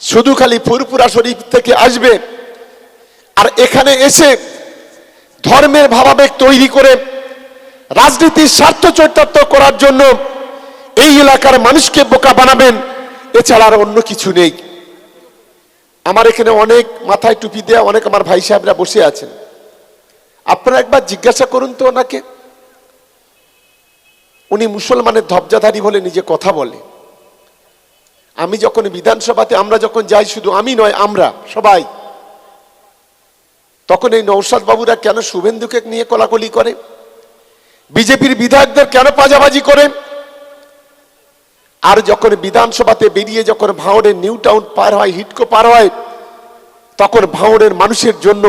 শুধু খালি ফুরফুরা শরীফ থেকে আসবে আর এখানে এসে ধর্মের ভাবাবেগ তৈরি করে রাজনীতির স্বার্থ চরিতার্থ করার জন্য এই এলাকার মানুষকে বোকা বানাবেন, এছাড়া আর অন্য কিছু নেই। আমার এখানে অনেক মাথায় টুপি দেয়া অনেক আমার ভাই সাহেবরা বসে আছেন, আপনারা একবার জিজ্ঞাসা করুন তো ওনাকে, উনি মুসলমানের ধবজাধারী বলে নিজে কথা বলে। আমি যখন বিধানসভাতে আমরা যখন যাই, শুধু আমি নয় আমরা সবাই, তখন এই নওশাদ বাবুরা কেন শুভেন্দুকে নিয়ে কোলাকুলি করে, বিজেপির বিধায়কদের কেন পাজাবাজি করে। আর যখন বিধানসভাতে বেরিয়ে যখন ভাঙড়ের নিউ টাউন পার হয়, হিটকো পার হয়, তখন ভাঙড়ের মানুষের জন্য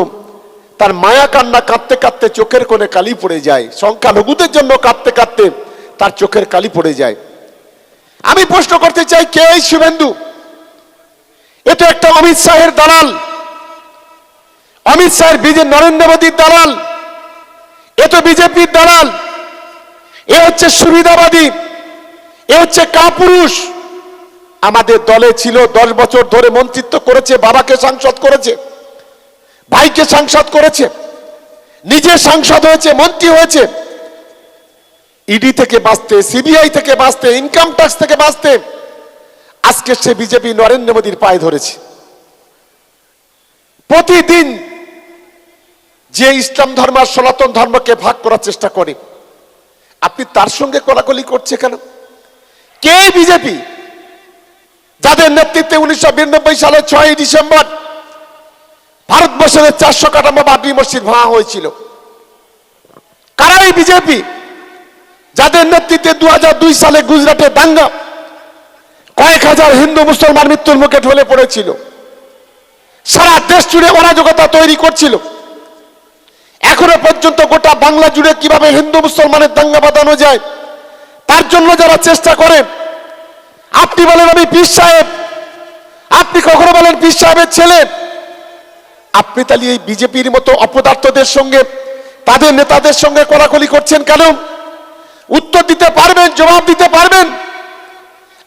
তার মায়া কান্না কাঁদতে কাঁদতে চোখের কোণে কালি পড়ে যায়, সংখ্যালঘুদের জন্য কাঁদতে কাঁদতে তার চোখের কালি পড়ে যায়। আমি প্রশ্ন করতে চাই, কে এই শুভেন্দু? এটা একটা অমিত শাহের দালাল, অমিত শাহের নরেন্দ্র মোদীর দালাল, এ তো বিজেপির দালাল, এ হচ্ছে সুবিধাবাদী, এ হচ্ছে কাপুরুষ। আমাদের দলে ছিল, 10 বছর ধরে মন্ত্রিত্ব করেছে, বাবাকে সাংসদ করেছে, ভাইকে সাংসদ করেছে, নিজে সাংসদ হয়েছে, মন্ত্রী হয়েছে, ইডি থেকে বাঁচতে, সিবিআই থেকে বাঁচতে, ইনকাম ট্যাক্স থেকে বাঁচতে আজকে সে বিজেপি নরেন্দ্র মোদীর পায়ে ধরেছে। প্রতিদিন যে ইসলাম ধর্ম আর সনাতন ধর্মকে ভাগ করার চেষ্টা করে, আপনি তার সঙ্গে কোলাকুলি করছে কেন? কে বিজেপি যাদের নেতৃত্বে 1992 সালের 6 ডিসেম্বর ভারতবর্ষের 400 কাঠামো বাবরি মসজিদ ভাঙা হয়েছিল? কারা এই বিজেপি যাদের নেতৃত্বে 2002 সালে গুজরাটে দাঙ্গা, কয়েক হাজার হিন্দু মুসলমান মৃত্যুর মুখে ঢলে পড়েছিল, সারা দেশ জুড়ে অরাজকতা তৈরি করছিল। এখনো পর্যন্ত গোটা বাংলা জুড়ে কিভাবে হিন্দু মুসলমানের দাঙ্গা বাঁধানো যায় তার জন্য যারা চেষ্টা করে, আপনি বলেন আমি পীর সাহেব, আপনি কখনো বলেন পীর সাহেবের ছেলে, আপনি তাহলে এই বিজেপির মতো অপদার্থদের সঙ্গে, তাদের নেতাদের সঙ্গে কোলাকুলি করছেন কেন? উত্তর দিতে পারবেন, জবাব দিতে পারবেন?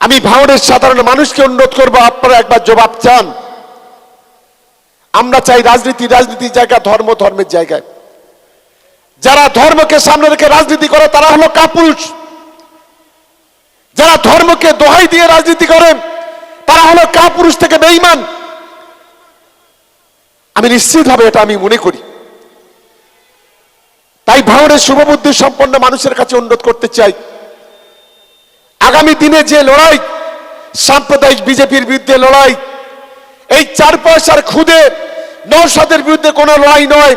আমি ভাঙড়ের সাধারণ মানুষকে অনুরোধ করবো, আপনারা একবার জবাব চান। আমরা চাই রাজনীতির জায়গা ধর্ম, ধর্মের জায়গায়। যারা ধর্মকে সামনে রেখে রাজনীতি করে তারা হলো কাপুরুষ, যারা ধর্মকে দোহাই দিয়ে রাজনীতি করেন তারা হলো কাপুরুষ থেকে বেঈমান। আমি নিশ্চিতভাবে এটা আমি মনে করি। তাই ভাঙড়ের শুভবুদ্ধি সম্পন্ন মানুষের কাছে অনুরোধ করতে চাই, আগামী দিনে যে লড়াই, সাম্প্রদায়িক বিজেপির বিরুদ্ধে লড়াই, এই 4 পয়সার খুদে নওশাদের বিরুদ্ধে কোনো লড়াই নয়,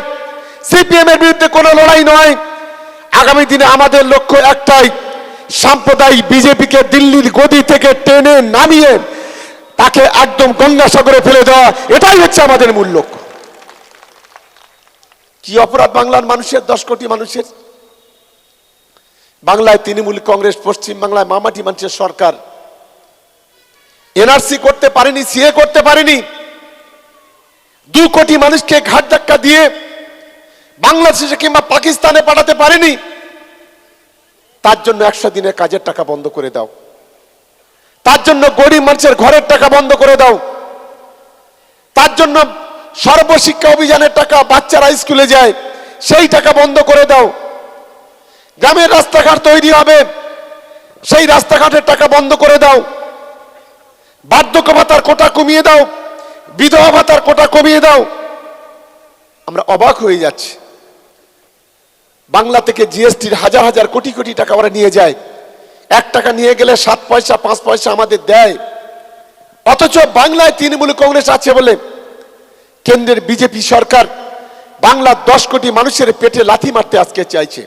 সিপিএম এর বিরুদ্ধে কোনো লড়াই নয়। আগামী দিনে আমাদের লক্ষ্য একটাই, সাম্প্রদায়িক বিজেপিকে দিল্লির গদি থেকে টেনে নামিয়ে তাকে একদম গঙ্গাসাগরে ফেলে দেওয়া, এটাই হচ্ছে আমাদের মূল লক্ষ্য। কি অপরাধ বাংলার মানুষের, 10 কোটি মানুষের? বাংলায় তৃণমূল কংগ্রেস, পশ্চিম বাংলায় মামাটি মানুষের সরকার এনআরসি করতে পারেনি, সিএ করতে পারেনি, 2 কোটি মানুষকে ঘাট ধাক্কা দিয়ে বাংলাদেশে কিংবা পাকিস্তানে পাঠাতে পারেনি। তার জন্য 100 দিনের কাজের টাকা বন্ধ করে দাও, তার জন্য গরিব মানুষের ঘরের টাকা বন্ধ করে দাও, তার জন্য সর্বশিক্ষা অভিযানের টাকা, বাচ্চারা স্কুলে যায় সেই টাকা বন্ধ করে দাও। গ্রামের রাস্তাঘাট তৈরি হবে, সেই রাস্তাঘাটের টাকা বন্ধ করে দাও। বার্ধক্য ভাতার কোটা কমিয়ে দাও, বিধবা ভাতার কোটা কমিয়ে দাও। আমরা অবাক হয়ে যাচ্ছি, বাংলা থেকে জিএসটির হাজার হাজার কোটি কোটি টাকা ওরা নিয়ে যায়, 1 টাকা নিয়ে গেলে 7 পয়সা 5 পয়সা আমাদের দেয়। অথচ বাংলায় তৃণমূল কংগ্রেস আছে বলে কেন্দ্রের বিজেপি সরকার বাংলার 10 কোটি মানুষের পেটে লাথি মারতে আজকে চাইছে।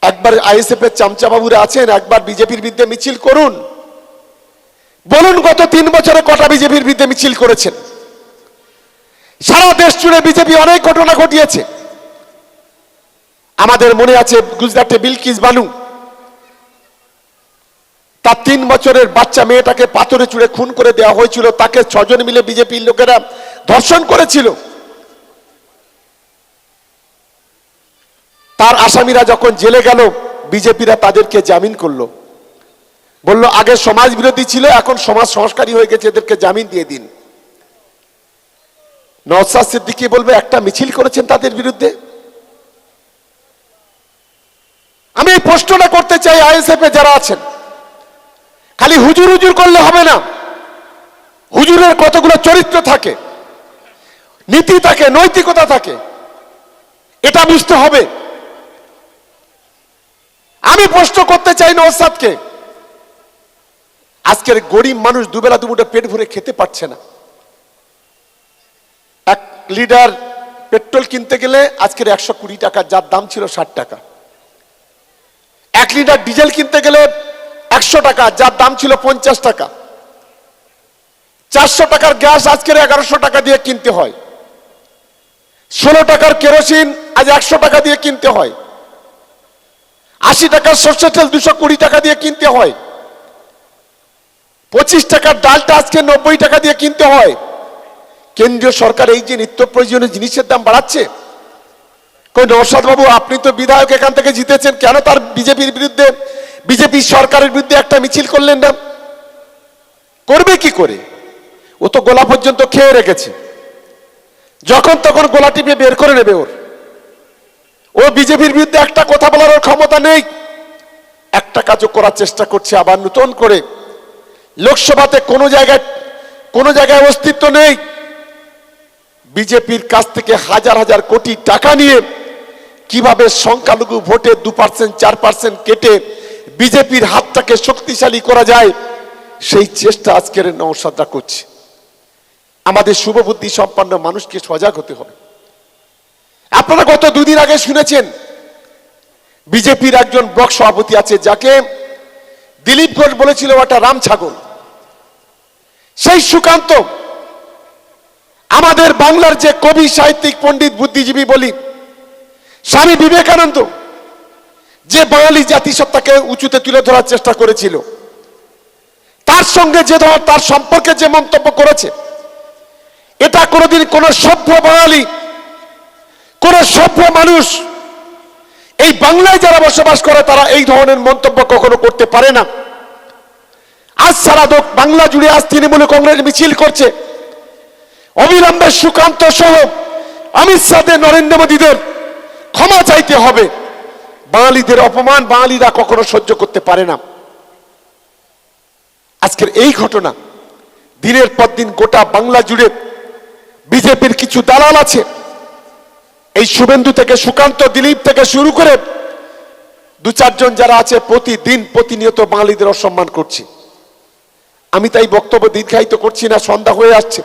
একবার আইএসএফ এর চামচা বাবুরা আছেন, একবার বিজেপির বিরুদ্ধে মিছিল করুন, বলুন গত 3 বছরে কটা বিজেপির বিরুদ্ধে মিছিল করেছেন? সারা দেশ জুড়ে বিজেপি অনেক ঘটনা ঘটিয়েছে। আমাদের মনে আছে গুজরাটে বিলকিস বানু, তার 3 বছরের বাচ্চা মেয়েটাকে পাথরে চুড়ে খুন করে দেওয়া হয়েছিল, তাকে 6 জন মিলে বিজেপির লোকেরা ধর্ষণ করেছিল। তার আসামিরা যখন জেলে গেল, বিজেপিরা তাদেরকে জামিন করলো। বলল আগে সমাজ বিরোধী ছিল, এখন সমাজ সংস্কারী হয়ে গেছে, এদেরকে জামিন দিয়ে দিন। নওশাদ সিদ্দিকী বলবে একটা মিছিল করেছেন তাদের বিরুদ্ধে। আমি এই প্রশ্নটা করতে চাই আইএসএফ এ যারা আছেন, খালি হুজুর হুজুর করলে হবে না। হুজুরের কতগুলো চরিত্র থাকে, নীতি থাকে, নৈতিকতা থাকে, এটা বুঝতে হবে। আমি প্রশ্ন করতে চাই নওশাদকে, আজকের গরিব মানুষ দুবেলা দুমুঠো পেট ভরে খেতে পারছে না। 1 লিটার পেট্রোল কিনতে গেলে আজকের 120 টাকা, যার দাম ছিল 60 টাকা। 1 লিটার ডিজেল কিনতে গেলে 100 টাকা, যার দাম ছিল 50 টাকা। 400 টাকার গ্যাস আজকের 1100 টাকা দিয়ে কিনতে হয়। 16 টাকার কেরোসিন আজ 100 টাকা দিয়ে কিনতে হয়। 80 টাকার সরষের তেল 220 টাকা দিয়ে কিনতে হয়। 25 টাকার ডালটা আজকে 90 টাকা দিয়ে কিনতে হয়। কেন্দ্রীয় সরকার এই যে নিত্য প্রয়োজনীয় জিনিসের দাম বাড়াচ্ছে, কই নওশাদ বাবু আপনি তো বিধায়ক এখান থেকে জিতেছেন, কেন তার বিজেপির বিরুদ্ধে, বিজেপি সরকারের বিরুদ্ধে একটা মিছিল করলেন না? করবে কি করে? ও তো গোলা পর্যন্ত খেয়ে রেখেছে, যখন তখন গোলা টিপে বের করে নেবে। ও বিজেপির বিরুদ্ধে একটা কথা বলার ওর ক্ষমতা নেই। একটা কাজও করার চেষ্টা করছে আবার নতুন করে। লোকসভাতে কোনো জায়গায় অস্তিত্ব নেই। বিজেপির কাছ থেকে হাজার হাজার কোটি টাকা নিয়ে কিভাবে সংখ্যালঘু ভোটে 2% 4% কেটে বিজেপির হাতটাকে শক্তিশালী করা যায়, সেই চেষ্টা আজকের নওশাদরা করছে। আমাদের শুভবুদ্ধি সম্পন্ন মানুষকে সজাগ হতে হবে। আপনারা গত 2 দিন আগে শুনেছেন বিজেপির একজন ব্লক সভাপতি আছে, যাকে দিলীপ ঘোষ বলেছিল ওটা রাম ছাগল। সেই সুকান্ত আমাদের বাংলার যে কবি, সাহিত্যিক, পণ্ডিত, বুদ্ধিজীবী বলি স্বামী বিবেকানন্দ, যে বাঙালি জাতিসত্তাকে উঁচুতে তুলে ধরার চেষ্টা করেছিল, তার সঙ্গে তার সম্পর্কে যে মন্তব্য করেছে, এটা কোনোদিন কোন সভ্য বাঙালি, কোন সভ্য মানুষ, এই বাংলায় যারা বসবাস করে তারা এই ধরনের মন্তব্য কখনো করতে পারে না। আজ সারা বাংলা জুড়ে আজ তৃণমূল কংগ্রেস মিছিল করছে। অবিলম্বে সুকান্ত সহ অমিত শাহ, নরেন্দ্র মোদীদের ক্ষমা চাইতে হবে। বাঙালিদের অপমান বাঙালিরা কখনো সহ্য করতে পারে না। আজকের এই ঘটনা দিনের পর দিন গোটা বাংলা জুড়ে বিজেপির কিছু দালাল আছে, এই শুভেন্দু থেকে সুকান্ত, দিলীপ থেকে শুরু করে 2-4 জন যারা আছে, প্রতিদিন প্রতিনিয়ত বাঙালিদের অসম্মান করছে। আমি তাই বক্তব্য দীর্ঘায়িত করছি না, সন্ধ্যা হয়ে আসছে।